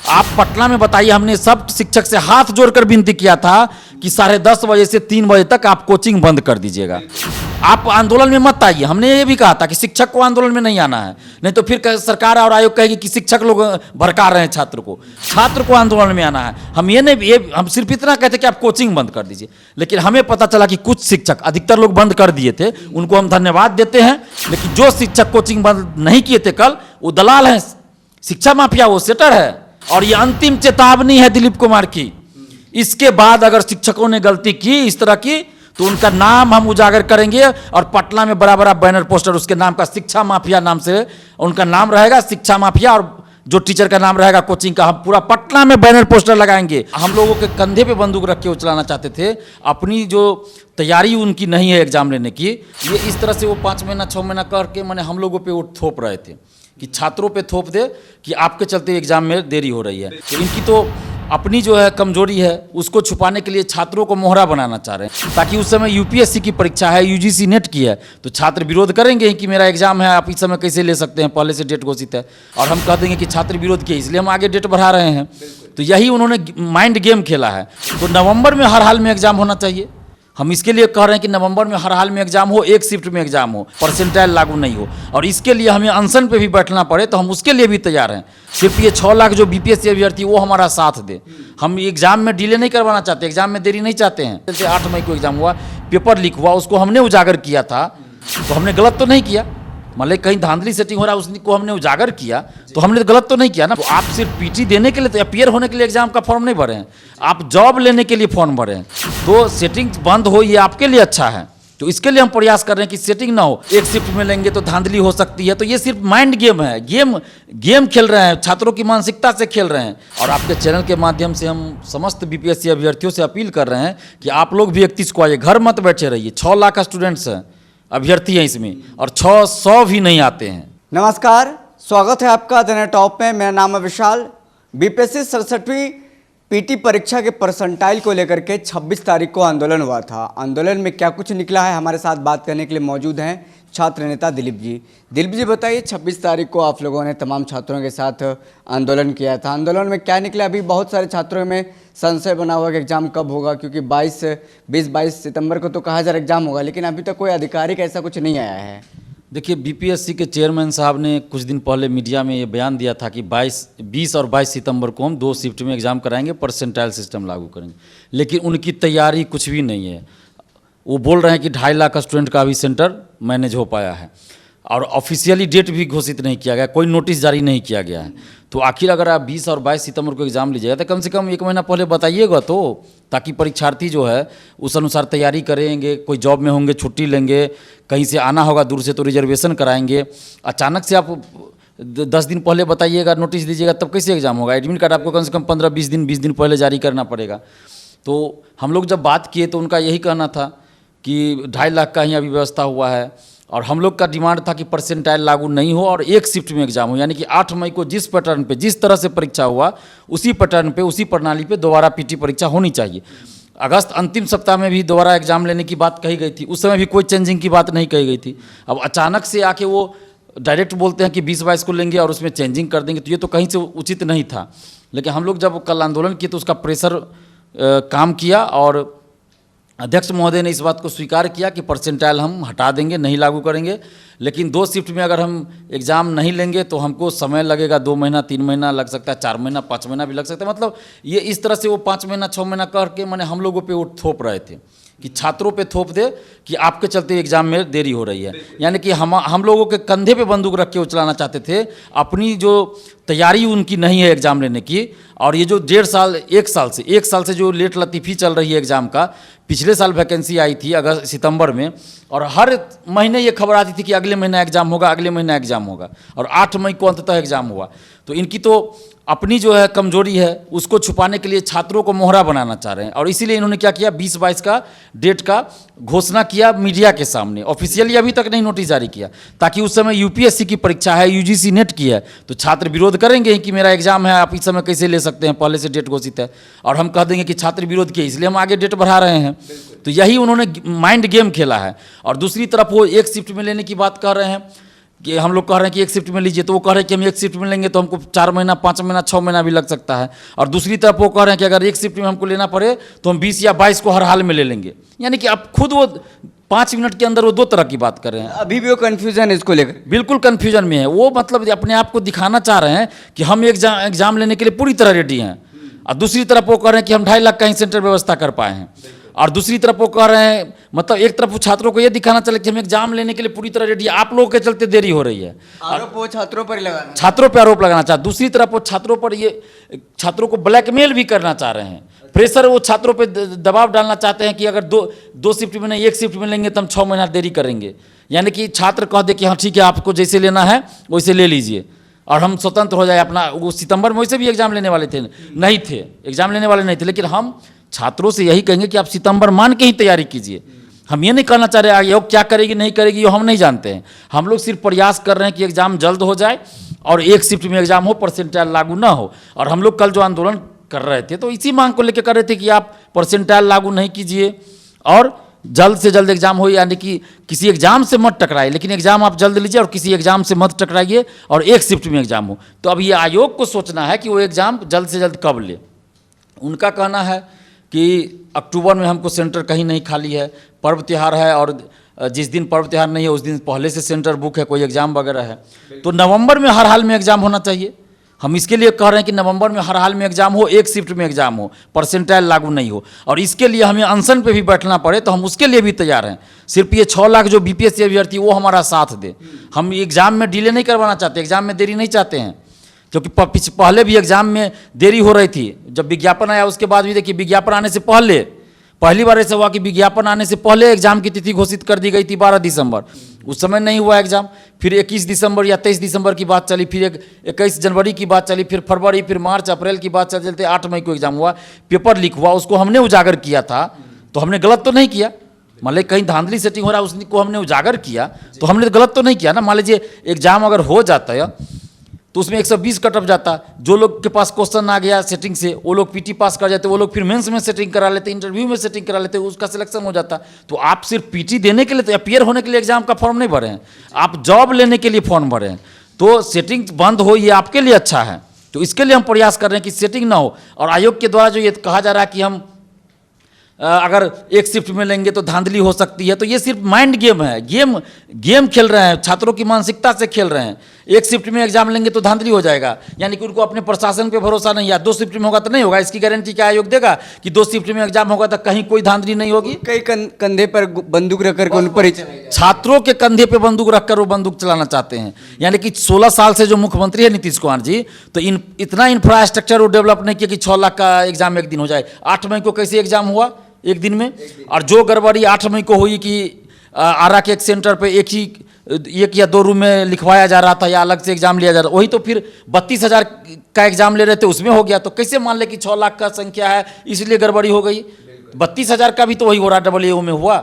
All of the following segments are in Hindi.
आप पटना में बताइए, हमने सब शिक्षक से हाथ जोड़कर विनती किया था कि 10:30 बजे से 3 बजे तक आप कोचिंग बंद कर दीजिएगा, आप आंदोलन में मत आइए। हमने ये भी कहा था कि शिक्षक को आंदोलन में नहीं आना है, नहीं तो फिर सरकार और आयोग कहेगी कि शिक्षक लोग भड़का रहे हैं छात्र को आंदोलन में आना है। हम ये नहीं, हम सिर्फ इतना कहते कि आप कोचिंग बंद कर दीजिए। लेकिन हमें पता चला कि कुछ शिक्षक, अधिकतर लोग बंद कर दिए थे, उनको हम धन्यवाद देते हैं। लेकिन जो शिक्षक कोचिंग बंद नहीं किए थे कल, वो दलाल हैं, शिक्षा माफिया, वो सेटर है। और ये अंतिम चेतावनी है दिलीप कुमार की। इसके बाद अगर शिक्षकों ने गलती की इस तरह की, तो उनका नाम हम उजागर करेंगे और पटना में बड़ा बड़ा बैनर पोस्टर उसके नाम का, शिक्षा माफिया नाम से उनका नाम रहेगा, शिक्षा माफिया। और जो टीचर का नाम रहेगा कोचिंग का, हम पूरा पटना में बैनर पोस्टर लगाएंगे। हम लोगों के कंधे पे बंदूक रख के वो चलाना चाहते थे। अपनी जो तैयारी उनकी नहीं है एग्जाम लेने की, ये इस तरह से वो 5 महीना 6 महीना करके मैंने हम लोगों पे वो थोप रहे थे कि छात्रों पे थोप दे कि आपके चलते एग्जाम में देरी हो रही है। तो इनकी तो अपनी जो है कमजोरी है, उसको छुपाने के लिए छात्रों को मोहरा बनाना चाह रहे हैं, ताकि उस समय यूपीएससी की परीक्षा है, यूजीसी नेट की है, तो छात्र विरोध करेंगे कि मेरा एग्जाम है, आप इस समय कैसे ले सकते हैं, पहले से डेट घोषित है। और हम कह देंगे कि छात्र विरोध किए, इसलिए हम आगे डेट बढ़ा रहे हैं। तो यही उन्होंने माइंड गेम खेला है। तो नवंबर में हर हाल में एग्जाम होना चाहिए। हम इसके लिए कह रहे हैं कि नवंबर में हर हाल में एग्जाम हो, एक शिफ्ट में एग्जाम हो, परसेंटाइल लागू नहीं हो। और इसके लिए हमें अनशन पे भी बैठना पड़े तो हम उसके लिए भी तैयार हैं। सिर्फ ये 6 लाख जो बीपीएससी अभ्यर्थी वो हमारा साथ दे। हम एग्जाम में डिले नहीं करवाना चाहते, एग्जाम में देरी नहीं चाहते हैं। जैसे 8 मई को एग्जाम हुआ, पेपर लीक हुआ, उसको हमने उजागर किया था, तो हमने गलत तो नहीं किया। मान ली कहीं धांधली सेटिंग हो रहा है, उसको हमने उजागर किया, तो हमने तो गलत तो नहीं किया ना। तो आप सिर्फ पीटी देने के लिए, तो अपीयर होने के लिए एग्जाम का फॉर्म नहीं भरे हैं, आप जॉब लेने के लिए फॉर्म भरे हैं। तो सेटिंग बंद हो, ये आपके लिए अच्छा है। तो इसके लिए हम प्रयास कर रहे हैं कि सेटिंग ना हो। एक शिफ्ट में लेंगे तो धांधली हो सकती है। तो ये सिर्फ माइंड गेम है, गेम खेल रहे हैं, छात्रों की मानसिकता से खेल रहे हैं। और आपके चैनल के माध्यम से हम समस्त बीपीएससी अभ्यर्थियों से अपील कर रहे हैं कि आप लोग भी 31 को आइए, घर मत बैठे रहिए। 6 लाख स्टूडेंट्स हैं, अभ्यर्थी हैं इसमें, और 600 भी नहीं आते हैं। नमस्कार, स्वागत है आपका द टॉप में। मेरा नाम है विशाल। बीपीएससी 67वीं पीटी परीक्षा के परसेंटाइल को लेकर के 26 तारीख को आंदोलन हुआ था। आंदोलन में क्या कुछ निकला है, हमारे साथ बात करने के लिए मौजूद हैं छात्र नेता दिलीप जी। दिलीप जी बताइए, 26 तारीख को आप लोगों ने तमाम छात्रों के साथ आंदोलन किया था, आंदोलन में क्या निकला? अभी बहुत सारे छात्रों में संशय बना हुआ कि एग्जाम कब होगा, क्योंकि 20-22 सितंबर को तो कहा जा रहा एग्जाम होगा, लेकिन अभी तक कोई आधिकारिक ऐसा कुछ नहीं आया है। देखिए, बीपीएससी के चेयरमैन साहब ने कुछ दिन पहले मीडिया में ये बयान दिया था कि 20 और 22 सितंबर को हम 2 शिफ्ट में एग्ज़ाम कराएंगे, परसेंटाइल सिस्टम लागू करेंगे। लेकिन उनकी तैयारी कुछ भी नहीं है। वो बोल रहे हैं कि 2.5 लाख स्टूडेंट का अभी सेंटर मैनेज हो पाया है, और ऑफिशियली डेट भी घोषित नहीं किया गया, कोई नोटिस जारी नहीं किया गया है। तो आखिर अगर आप 20 और 22 सितंबर को एग्ज़ाम लीजिएगा तो कम से कम 1 महीना पहले बताइएगा, तो ताकि परीक्षार्थी जो है उस अनुसार तैयारी करेंगे। कोई जॉब में होंगे, छुट्टी लेंगे, कहीं से आना होगा दूर से तो रिजर्वेशन कराएंगे। अचानक से आप 10 दिन पहले बताइएगा, नोटिस दीजिएगा, तब कैसे एग्ज़ाम होगा? एडमिट कार्ड आपको कम से कम 15-20 दिन 20 दिन पहले जारी करना पड़ेगा। तो हम लोग जब बात किए तो उनका यही कहना था कि 2.5 लाख का ही अभी व्यवस्था हुआ है, और हम लोग का डिमांड था कि परसेंटाइल लागू नहीं हो और एक शिफ्ट में एग्जाम हो। यानी कि 8 मई को जिस पैटर्न पे, जिस तरह से परीक्षा हुआ, उसी पैटर्न पे, उसी प्रणाली पे दोबारा पीटी परीक्षा होनी चाहिए। अगस्त अंतिम सप्ताह में भी दोबारा एग्जाम लेने की बात कही गई थी, उस समय भी कोई चेंजिंग की बात नहीं कही गई थी। अब अचानक से आके वो डायरेक्ट बोलते हैं कि 20-22 को लेंगे और उसमें चेंजिंग कर देंगे, तो ये तो कहीं से उचित नहीं था। लेकिन हम लोग जब कल आंदोलन किए तो उसका प्रेशर काम किया, और अध्यक्ष महोदय ने इस बात को स्वीकार किया कि परसेंटाइल हम हटा देंगे, नहीं लागू करेंगे। लेकिन 2 शिफ्ट में अगर हम एग्ज़ाम नहीं लेंगे तो हमको समय लगेगा, 2 महीना 3 महीना लग सकता है, 4 महीना 5 महीना भी लग सकता है। मतलब ये इस तरह से वो 5 महीना 6 महीना करके मैंने हम लोगों पे वो थोप रहे थे कि छात्रों पे थोप दे कि आपके चलते एग्जाम में देरी हो रही है। यानी कि हम लोगों के कंधे पे बंदूक रख के वो चलाना चाहते थे। अपनी जो तैयारी उनकी नहीं है एग्ज़ाम लेने की, और ये जो 1 साल से जो लेट लतीफ़ी चल रही है एग्ज़ाम का। पिछले साल वैकेंसी आई थी सितंबर में, और हर महीने ये खबर आती थी कि अगले महीना एग्ज़ाम होगा, अगले महीना एग्ज़ाम होगा, और 8 मई को अंततः एग्ज़ाम हुआ। तो इनकी तो अपनी जो है कमजोरी है, उसको छुपाने के लिए छात्रों को मोहरा बनाना चाह रहे हैं। और इसीलिए इन्होंने क्या किया, 20-22 का डेट का घोषणा किया मीडिया के सामने, ऑफिशियली अभी तक नहीं नोटिस जारी किया, ताकि उस समय यूपीएससी की परीक्षा है, यूजीसी नेट की है, तो छात्र विरोध करेंगे कि मेरा एग्जाम है, आप इस समय कैसे ले सकते हैं, पहले से डेट घोषित है। और हम कह देंगे कि छात्र विरोध किए, इसलिए हम आगे डेट बढ़ा रहे हैं। तो यही उन्होंने माइंड गेम खेला है। और दूसरी तरफ वो एक शिफ्ट में लेने की बात कर रहे हैं। कि हम लोग कह रहे हैं कि एक शिफ्ट में लीजिए, तो वो कह रहे हैं कि हम एक शिफ्ट में लेंगे तो हमको 4 महीना, 5 महीना, 6 महीना भी लग सकता है। और दूसरी तरफ वो कह रहे हैं कि अगर एक शिफ्ट में हमको लेना पड़े तो हम 20 या 22 को हर हाल में ले लेंगे। यानी कि आप खुद वो 5 मिनट के अंदर वो 2 तरह की बात कर रहे हैं। अभी भी वो कन्फ्यूजन है इसको लेकर। बिल्कुल कन्फ्यूजन में है वो, मतलब अपने आप को दिखाना चाह रहे हैं कि हम एग्जाम लेने के लिए पूरी तरह रेडी हैं, और दूसरी तरफ वो कह रहे हैं कि हम 2.5 लाख का ही सेंटर व्यवस्था कर पाए हैं। और दूसरी तरफ वो कह रहे हैं, मतलब एक तरफ वो छात्रों को ये दिखाना चले कि हम एग्जाम लेने के लिए पूरी तरह रेडी है, आप लोगों के चलते देरी हो रही है। आरोप वो छात्रों पर लगाना, छात्रों पर आरोप लगाना चाहते, दूसरी तरफ वो छात्रों पर ये छात्रों को ब्लैकमेल भी करना चाह रहे हैं, प्रेशर वो छात्रों पे दबाव डालना चाहते हैं कि अगर दो शिफ्ट में नहीं एक शिफ्ट में लेंगे तो हम 6 महीना देरी करेंगे। यानी कि छात्र कह दे कि हाँ ठीक है, आपको जैसे लेना है वैसे ले लीजिए और हम स्वतंत्र हो जाए अपना। वो सितंबर में वैसे भी एग्जाम लेने वाले थे, नहीं थे, एग्जाम लेने वाले नहीं थे, लेकिन हम छात्रों से यही कहेंगे कि आप सितंबर मान के ही तैयारी कीजिए। हम ये नहीं कहना चाह रहे आयोग क्या करेगी नहीं करेगी ये हम नहीं जानते हैं, हम लोग सिर्फ प्रयास कर रहे हैं कि एग्जाम जल्द हो जाए और एक शिफ्ट में एग्जाम हो, परसेंटाइल लागू ना हो। और हम लोग कल जो आंदोलन कर रहे थे तो इसी मांग को लेकर कर रहे थे कि आप परसेंटाइल लागू नहीं कीजिए और जल्द से जल्द एग्जाम हो, यानी कि किसी एग्जाम से मत टकराइए, लेकिन एग्जाम आप जल्द लीजिए और किसी एग्जाम से मत टकराइए और एक शिफ्ट में एग्जाम हो। तो अब ये आयोग को सोचना है कि वो एग्जाम जल्द से जल्द कब ले। उनका कहना है कि अक्टूबर में हमको सेंटर कहीं नहीं खाली है, पर्व त्यौहार है और जिस दिन पर्व त्यौहार नहीं है उस दिन पहले से सेंटर बुक है, कोई एग्जाम वगैरह है, तो नवंबर में हर हाल में एग्जाम होना चाहिए। हम इसके लिए कह रहे हैं कि नवंबर में हर हाल में एग्जाम हो, एक शिफ्ट में एग्जाम हो, परसेंटाइल लागू नहीं हो। और इसके लिए हमें अनशन पे भी बैठना पड़े तो हम उसके लिए भी तैयार हैं। सिर्फ ये 6 लाख जो बीपीएससी अभ्यर्थी वो हमारा साथ दे, हम एग्जाम में डिले नहीं करवाना चाहते, एग्जाम में देरी नहीं चाहते हैं, क्योंकि पहले भी एग्जाम में देरी हो रही थी। जब विज्ञापन आया उसके बाद भी देखिए, विज्ञापन आने से पहले पहली बार ऐसा हुआ कि विज्ञापन आने से पहले एग्जाम की तिथि घोषित कर दी गई थी 12 दिसंबर, उस समय नहीं हुआ एग्जाम। फिर 21 दिसंबर या 23 दिसंबर की बात चली, फिर 21 जनवरी की बात चली, फिर फरवरी, फिर मार्च, अप्रैल की बात चलते 8 मई को एग्जाम हुआ, पेपर लीक हुआ, उसको हमने उजागर किया था। तो हमने गलत तो नहीं किया, मान लीजिए कहीं धांधली सेटिंग हो रहा है उसको हमने उजागर किया तो हमने गलत तो नहीं किया ना। मान लीजिए एग्जाम अगर हो जाता है तो उसमें 120 कट ऑफ जाता, जो लोग के पास क्वेश्चन आ गया सेटिंग से वो लोग पीटी पास कर जाते, वो लोग फिर मेंस में सेटिंग करा लेते, इंटरव्यू में सेटिंग करा लेते, उसका सिलेक्शन हो जाता। तो आप सिर्फ पीटी देने के लिए, तो अपियर होने के लिए एग्जाम का फॉर्म नहीं भरे हैं, आप जॉब लेने के लिए फॉर्म भरे हैं। तो सेटिंग बंद हो ये आपके लिए अच्छा है, तो इसके लिए हम प्रयास कर रहे हैं कि सेटिंग ना हो। और आयोग के द्वारा जो ये कहा जा रहा है कि हम अगर एक शिफ्ट में लेंगे तो धांधली हो सकती है, तो ये सिर्फ माइंड गेम है, गेम खेल रहे हैं, छात्रों की मानसिकता से खेल रहे हैं। एक शिफ्ट में एग्जाम लेंगे तो धांधली हो जाएगा, यानी कि उनको अपने प्रशासन पे भरोसा नहीं है। 2 शिफ्ट में होगा तो नहीं होगा, इसकी गारंटी क्या आयोग देगा कि 2 शिफ्ट में एग्जाम होगा तो कहीं कोई धांधली नहीं होगी। कई कंधे पर बंदूक रखकर उन पर छात्रों के कंधे पे बंदूक रखकर वो बंदूक चलाना चाहते हैं। यानी कि 16 साल से जो मुख्यमंत्री है नीतीश कुमार जी, तो इतना इंफ्रास्ट्रक्चर वो डेवलप नहीं किया कि 6 लाख का एग्जाम एक दिन हो जाए। 8 मई को कैसे एग्जाम हुआ एक दिन में, और जो गड़बड़ी 8 मई को हुई कि आरा के एक सेंटर पे एक या 2 रूम में लिखवाया जा रहा था या अलग से एग्जाम लिया जा रहा, वही तो फिर 32,000 का एग्जाम ले रहे थे उसमें हो गया। तो कैसे मान ले कि 6 लाख का संख्या है इसलिए गड़बड़ी हो गई, 32,000 का भी तो वही हो रहा AAU में हुआ।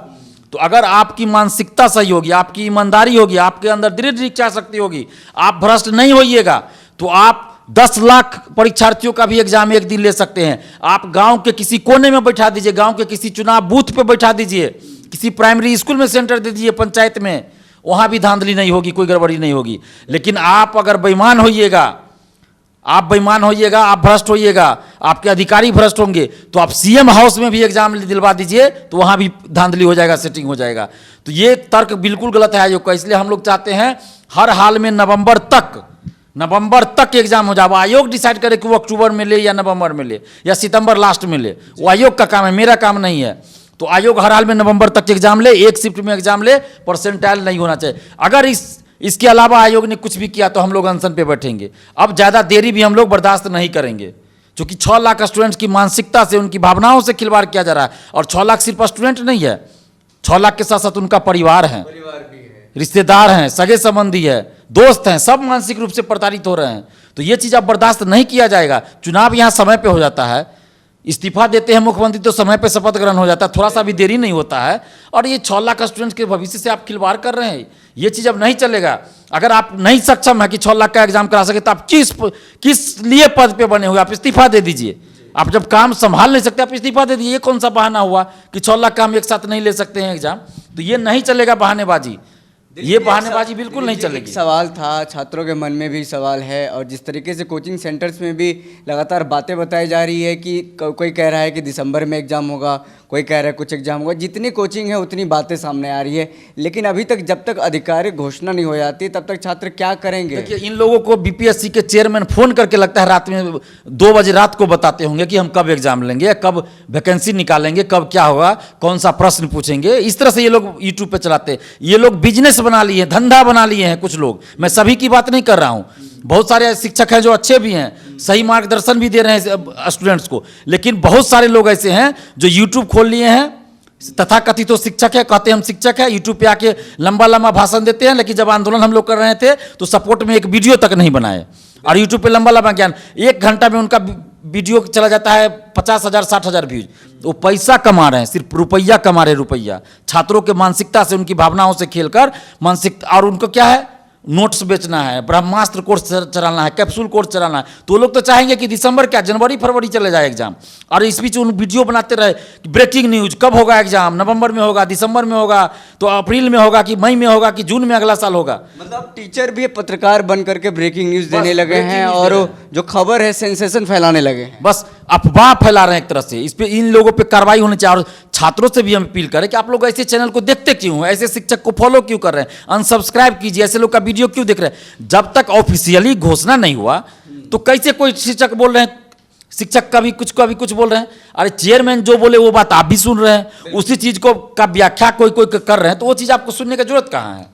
तो अगर आपकी मानसिकता सही होगी, आपकी ईमानदारी होगी, आपके अंदर दृढ़ इच्छा शक्ति होगी, आप भ्रष्ट नहीं होइएगा, तो आप 10 लाख परीक्षार्थियों का भी एग्जाम एक दिन ले सकते हैं। आप गांव के किसी कोने में बैठा दीजिए, गांव के किसी चुनाव बूथ पे बैठा दीजिए, किसी प्राइमरी स्कूल में सेंटर दे दीजिए पंचायत में, वहां भी धांधली नहीं होगी, कोई गड़बड़ी नहीं होगी। लेकिन आप अगर बेईमान होइएगा, आप भ्रष्ट होइएगा, आपके अधिकारी भ्रष्ट होंगे, तो आप सीएम हाउस में भी एग्जाम दिलवा दीजिए तो वहां भी धांधली हो जाएगा, सेटिंग हो जाएगा। तो ये तर्क बिल्कुल गलत है आयोग का। इसलिए हम लोग चाहते हैं हर हाल में नवंबर तक एग्जाम हो जाए। आयोग डिसाइड करे कि वो अक्टूबर में ले या नवंबर में ले या सितंबर लास्ट में ले, वो आयोग का काम है, मेरा काम नहीं है। तो आयोग हर हाल में नवंबर तक एग्जाम ले, एक शिफ्ट में एग्जाम ले, परसेंटाइल नहीं होना चाहिए। अगर इसके अलावा आयोग ने कुछ भी किया तो हम लोग अनशन पे बैठेंगे। अब ज़्यादा देरी भी हम लोग बर्दाश्त नहीं करेंगे, क्योंकि 6 लाख स्टूडेंट्स की मानसिकता से, उनकी भावनाओं से खिलवाड़ किया जा रहा है। और 6 लाख सिर्फ स्टूडेंट नहीं है, 6 लाख के साथ साथ उनका परिवार है, रिश्तेदार हैं, सगे संबंधी है, दोस्त हैं, सब मानसिक रूप से प्रताड़ित हो रहे हैं। तो ये चीज़ अब बर्दाश्त नहीं किया जाएगा। चुनाव यहाँ समय पे हो जाता है, इस्तीफा देते हैं मुख्यमंत्री तो समय पे शपथ ग्रहण हो जाता है, थोड़ा सा भी देरी नहीं होता है। और ये 6 लाख स्टूडेंट्स के भविष्य से आप खिलवाड़ कर रहे हैं, ये चीज़ अब नहीं चलेगा। अगर आप नहीं सक्षम है कि 6 लाख का एग्जाम करा सके तो आप किस लिए पद पे बने हुए, आप इस्तीफा दे दीजिए। आप जब काम संभाल नहीं सकते आप इस्तीफा दे दीजिए। ये कौन सा बहाना हुआ कि 6 लाख का हम एक साथ नहीं ले सकते हैं एग्जाम? तो ये नहीं चलेगा बहानेबाजी। ये बहानेबाजी बिल्कुल नहीं एक चलेगी। सवाल था, छात्रों के मन में भी सवाल है, और जिस तरीके से कोचिंग सेंटर्स में भी लगातार बातें बताई जा रही है कि कोई कह रहा है कि दिसंबर में एग्ज़ाम होगा, कोई कह रहा है कुछ एग्ज़ाम होगा, जितनी कोचिंग है उतनी बातें सामने आ रही है, लेकिन अभी तक जब तक आधिकारिक घोषणा नहीं हो जाती तब तक छात्र क्या करेंगे? देखिए, इन लोगों को बीपीएससी के चेयरमैन फोन करके लगता है रात में 2 बजे रात को बताते होंगे कि हम कब एग्जाम लेंगे, कब वैकेंसी निकालेंगे, कब क्या होगा, कौन सा प्रश्न पूछेंगे। इस तरह से ये लोग यूट्यूब पे चलाते हैं। ये लोग बिजनेस बना लिए हैं, धंधा बना लिए हैं कुछ लोग। मैं सभी की बात नहीं कर रहा हूँ, बहुत सारे शिक्षक हैं जो अच्छे भी हैं, सही मार्गदर्शन भी दे रहे हैं स्टूडेंट्स को, लेकिन बहुत सारे लोग ऐसे हैं जो यूट्यूब खोल लिए हैं, तथाकथित तो शिक्षक है, कहते हैं हम शिक्षक है, यूट्यूब पे आके लंबा लंबा भाषण देते हैं, लेकिन जब आंदोलन हम लोग कर रहे थे तो सपोर्ट में एक वीडियो तक नहीं बनाए, और यूट्यूब पे लंबा लंबा ज्ञान, 1 घंटा में उनका वीडियो चला जाता है 50,000 60,000 व्यूज। वो पैसा कमा रहे हैं, सिर्फ रुपया कमा रहे हैं, रुपया। छात्रों के मानसिकता से, उनकी भावनाओं से खेलकर मानसिक, और उनको क्या है, नोट्स बेचना है, ब्रह्मास्त्र कोर्स चलाना है, कैप्सूल कोर्स चलाना है। तो लोग तो चाहेंगे कि दिसंबर क्या, जनवरी फरवरी चले जाए एग्जाम, और इस बीच उन वीडियो बनाते रहे कि ब्रेकिंग न्यूज, कब होगा एग्जाम, नवंबर में होगा, दिसंबर में होगा, तो अप्रैल में होगा, कि मई में होगा, कि जून में अगला साल होगा। मतलब टीचर भी पत्रकार बन करके ब्रेकिंग न्यूज देने लगे breaking हैं, news और दे रहे जो खबर है सेंसेशन फैलाने लगे हैं। बस अफवाह फैला रहे हैं एक तरह से। इस पे इन लोगों पे कार्रवाई होनी चाहिए, और छात्रों से भी हम अपील करें कि आप लोग ऐसे चैनल को देखते क्यों हैं, ऐसे शिक्षक को फॉलो क्यों कर रहे हैं, अनसब्सक्राइब कीजिए, ऐसे लोग का वीडियो क्यों देख रहे हैं। जब तक ऑफिशियली घोषणा नहीं हुआ तो कैसे कोई शिक्षक बोल रहे हैं, शिक्षक कभी कुछ बोल रहे हैं। अरे चेयरमैन जो बोले वो बात आप भी सुन रहे हैं, उसी चीज को का व्याख्या कोई कर रहे हैं, तो वो चीज आपको सुनने की जरूरत कहाँ है?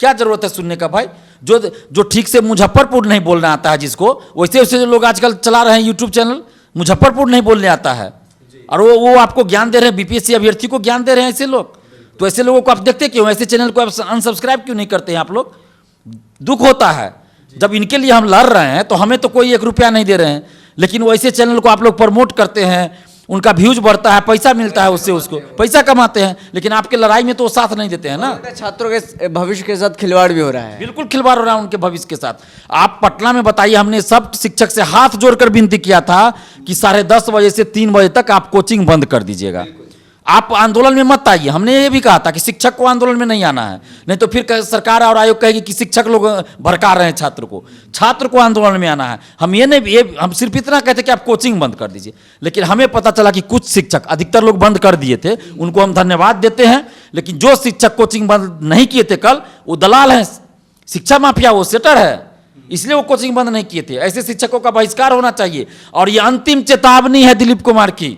क्या जरूरत है सुनने का भाई? जो ठीक से मुजफ्फरपुर नहीं बोलना आता है जिसको, वैसे वैसे जो लोग आजकल चला रहे हैं यूट्यूब चैनल, मुजफ्फरपुर नहीं बोलने आता है, और वो आपको ज्ञान दे रहे हैं, बीपीएससी अभ्यर्थी को ज्ञान दे रहे हैं ऐसे लोग। तो ऐसे लोगों को आप देखते क्यों, ऐसे चैनल को आप अनसब्सक्राइब क्यों नहीं करते हैं आप लोग? दुख होता है जब इनके लिए हम लड़ रहे हैं, तो हमें तो कोई 1 रुपया नहीं दे रहे हैं, लेकिन वैसे चैनल को आप लोग प्रमोट करते हैं, उनका व्यूज बढ़ता है, पैसा मिलता है उससे, उसको पैसा कमाते हैं, लेकिन आपके लड़ाई में तो वो साथ नहीं देते हैं ना। छात्रों के भविष्य के साथ खिलवाड़ भी हो रहा है। बिल्कुल खिलवाड़ हो रहा है उनके भविष्य के साथ। आप पटना में बताइए, हमने सब शिक्षक से हाथ जोड़कर विनती किया था कि 10:30 बजे से 3 बजे तक आप कोचिंग बंद कर दीजिएगा, आप आंदोलन में मत आइए। हमने ये भी कहा था कि शिक्षक को आंदोलन में नहीं आना है, नहीं तो फिर सरकार और आयोग कहेगी कि शिक्षक लोग भड़का रहे हैं छात्र को आंदोलन में आना है। हम ये नहीं, ये हम सिर्फ इतना कहते कि आप कोचिंग बंद कर दीजिए, लेकिन हमें पता चला कि कुछ शिक्षक, अधिकतर लोग बंद कर दिए थे, उनको हम धन्यवाद देते हैं, लेकिन जो शिक्षक कोचिंग बंद नहीं किए थे कल, वो दलाल हैं, शिक्षा माफिया, वो सेटर है, इसलिए वो कोचिंग बंद नहीं किए थे। ऐसे शिक्षकों का बहिष्कार होना चाहिए, और ये अंतिम चेतावनी है दिलीप कुमार की।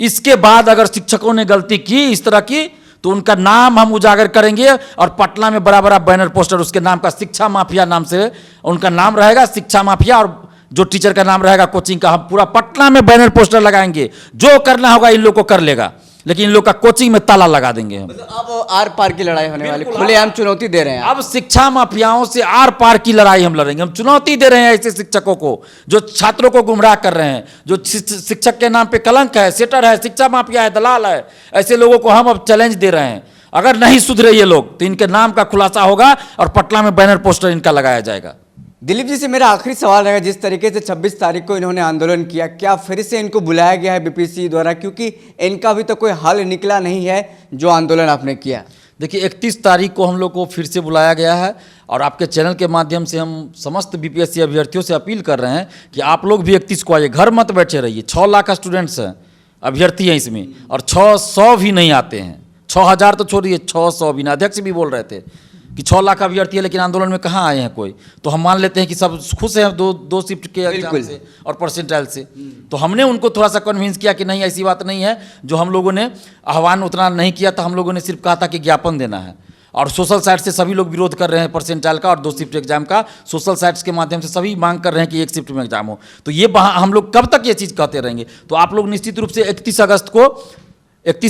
इसके बाद अगर शिक्षकों ने गलती की इस तरह की, तो उनका नाम हम उजागर करेंगे, और पटना में बड़ा बड़ा बैनर पोस्टर उसके नाम का, शिक्षा माफिया नाम से उनका नाम रहेगा, शिक्षा माफिया, और जो टीचर का नाम रहेगा कोचिंग का, हम पूरा पटना में बैनर पोस्टर लगाएंगे। जो करना होगा इन लोग को कर लेगा, लेकिन इन लोग का कोचिंग में ताला लगा देंगे हम। अब आर पार की लड़ाई होने वाली, खुलेआम चुनौती दे रहे हैं। अब शिक्षा माफियाओं से आर पार की लड़ाई हम लड़ेंगे। हम चुनौती दे रहे हैं ऐसे शिक्षकों को जो छात्रों को गुमराह कर रहे हैं, जो शिक्षक के नाम पे कलंक है, सेटर है, शिक्षा माफिया है, दलाल है, ऐसे लोगों को हम अब चैलेंज दे रहे हैं। अगर नहीं सुधरे ये लोग तो इनके नाम का खुलासा होगा, और पटना में बैनर पोस्टर इनका लगाया जाएगा। दिलीप जी से मेरा आखिरी सवाल रहेगा, जिस तरीके से 26 तारीख को इन्होंने आंदोलन किया, क्या फिर से इनको बुलाया गया है बीपीएससी द्वारा? क्योंकि इनका भी तो कोई हल निकला नहीं है जो आंदोलन आपने किया। देखिए, 31 तारीख को हम लोग को फिर से बुलाया गया है, और आपके चैनल के माध्यम से हम समस्त बीपीएससी अभ्यर्थियों से अपील कर रहे हैं कि आप लोग भी 31 को आइए, घर मत बैठे रहिए। 6 लाख स्टूडेंट्स हैं, अभ्यर्थी हैं इसमें, और 600 भी नहीं आते हैं। 6000 तो छोड़िए, 600 भी ना। अध्यक्ष भी बोल रहे थे कि 6 लाख अभ्यर्थी है, लेकिन आंदोलन में कहाँ आए हैं कोई। तो हम मान लेते हैं कि सब खुश हैं दो शिफ्ट के एग्जाम से और परसेंटाइल से। तो हमने उनको थोड़ा सा कन्विंस किया कि नहीं, ऐसी बात नहीं है। जो हम लोगों ने आह्वान उतना नहीं किया था, हम लोगों ने सिर्फ कहा था कि ज्ञापन देना है, और सोशल साइट से सभी लोग विरोध कर रहे हैं परसेंटाइल का और 2 शिफ्ट एग्जाम का। सोशल साइट्स के माध्यम से सभी मांग कर रहे हैं कि 1 शिफ्ट में एग्जाम हो। तो ये हम लोग कब तक ये चीज़ कहते रहेंगे? तो आप लोग निश्चित रूप से 31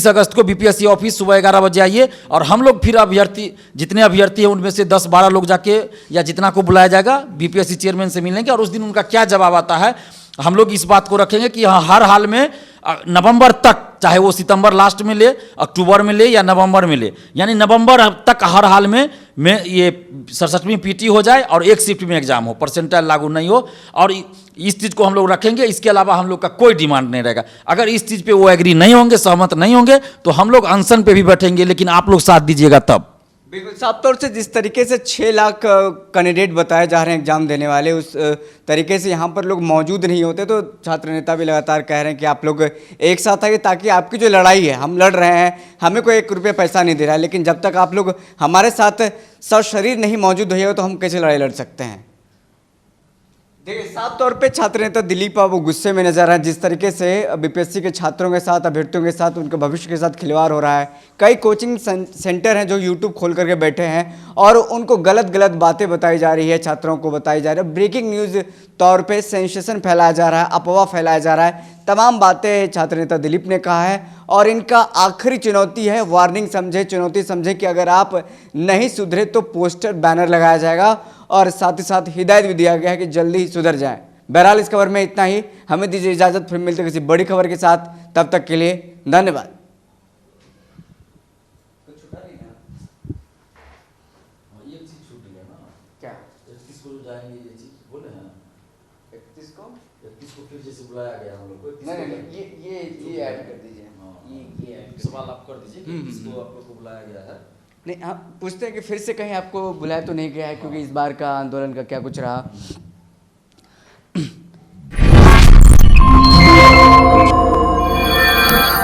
अगस्त को बीपीएससी ऑफिस सुबह 11 बजे आइए, और हम लोग फिर अभ्यर्थी, जितने अभ्यर्थी हैं उनमें से 10-12 लोग जाके, या जितना को बुलाया जाएगा, बीपीएससी चेयरमैन से मिलेंगे, और उस दिन उनका क्या जवाब आता है हम लोग इस बात को रखेंगे कि हर हाल में नवंबर तक, चाहे वो सितंबर लास्ट में ले, अक्टूबर में ले, या नवंबर में ले, यानी नवंबर तक हर हाल में ये 67वीं पीटी हो जाए, और 1 शिफ्ट में एग्जाम हो, परसेंटाइल लागू नहीं हो। और इस चीज़ को हम लोग रखेंगे। इसके अलावा हम लोग का कोई डिमांड नहीं रहेगा। अगर इस चीज़ पे वो एग्री नहीं होंगे, सहमत नहीं होंगे, तो हम लोग अनशन पे भी बैठेंगे, लेकिन आप लोग साथ दीजिएगा तब। बिल्कुल साफ तौर से जिस तरीके से 6 लाख कैंडिडेट बताए जा रहे हैं एग्जाम देने वाले, उस तरीके से यहाँ पर लोग मौजूद नहीं होते, तो छात्र नेता भी लगातार कह रहे हैं कि आप लोग एक साथ आइए ताकि आपकी जो लड़ाई है, हम लड़ रहे हैं, हमें कोई 1 रुपया पैसा नहीं दे रहा है, लेकिन जब तक आप लोग हमारे साथ सशरीर नहीं मौजूद होइएगा तो हम कैसे लड़ाई लड़ सकते हैं। देखिए साफ तौर पे छात्र नेता दिलीप वो गुस्से में नजर आ रहे हैं, जिस तरीके से बीपीएससी के छात्रों के साथ, अभ्यर्थियों के साथ, उनके भविष्य के साथ खिलवाड़ हो रहा है। कई कोचिंग सेंटर हैं जो यूट्यूब खोल करके बैठे हैं और उनको गलत गलत बातें बताई जा रही है, छात्रों को बताई जा रही है, ब्रेकिंग न्यूज़ तौर पे सेंसेशन फैलाया जा रहा है, अफवाह फैलाया जा रहा है। तमाम बातें छात्र नेता दिलीप ने कहा है और इनका आखिरी चुनौती है, वार्निंग समझे, चुनौती समझे कि अगर आप नहीं सुधरे तो पोस्टर बैनर लगाया जाएगा और साथ ही साथ हिदायत भी दिया गया है कि जल्दी ही सुधर जाएं। बहरहाल इस खबर में इतना ही, हमें दीजिए इजाजत, फिर मिलते हैं किसी बड़ी खबर के साथ, तब तक के लिए धन्यवाद। एक चीज छूट गया ना, क्या 31 को जाएंगे, ये चीज बोले हैं 31 को फिर जैसे बुलाया गया हम लोग को, 31 नहीं को नहीं, ये ऐड कर दीजिए, ये ऐड कर सवाल आप कर दीजिए कि 31 को आप लोग को बुलाया गया है। नहीं, हम पूछते हैं कि फिर से कहीं आपको बुलाया तो नहीं गया है, क्योंकि इस बार का आंदोलन का क्या कुछ रहा।